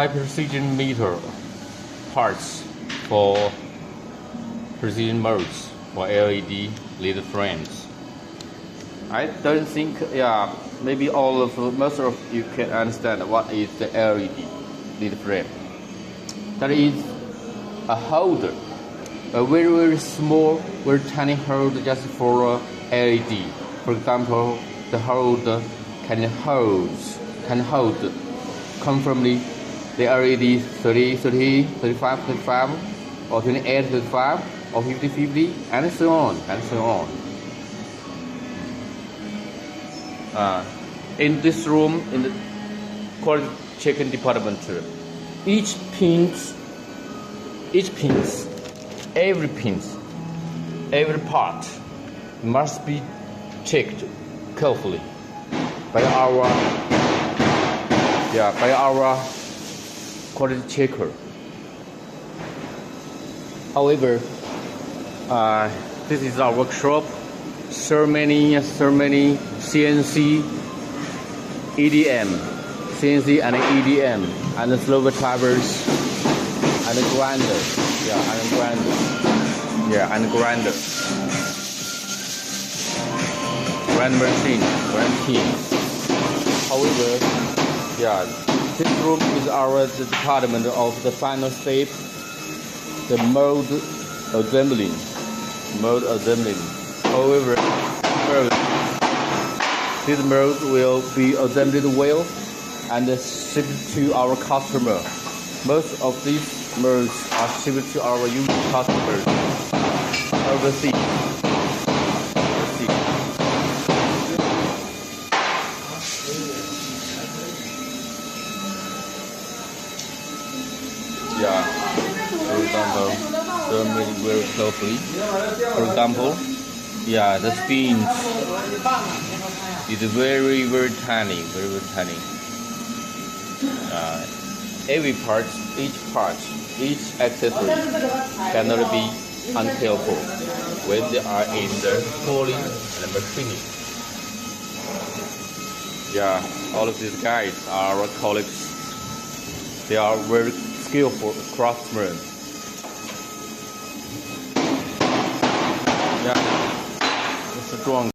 high precision meter parts for precision modes for LED lead frames. I don't think, maybe most of you can understand what is the LED lead frame. That is a holder, a very small, very tiny holder just for LED. For example, the holder can hold comfortably the LED 30, 30, 35, 35, or 28, 35, or 50, 50, and so on, and so on. In this room, in the quality checking department, every part must be checked carefully by our quality checker. However, this is our workshop. So many CNC, and EDM, and the silver tubers, and the grinder, grind machine. However, this room is the department of the final step, the mold assembling. However, this mold will be assembled well and shipped to our customer. Most of these molds are shipped to our union customers overseas. For example, zoom very closely. For example, the spins is very tiny, each accessory cannot be uncareful when they are in the tooling and machining. All of these guys are our colleagues. They are very skillful craftsmen. It's strong.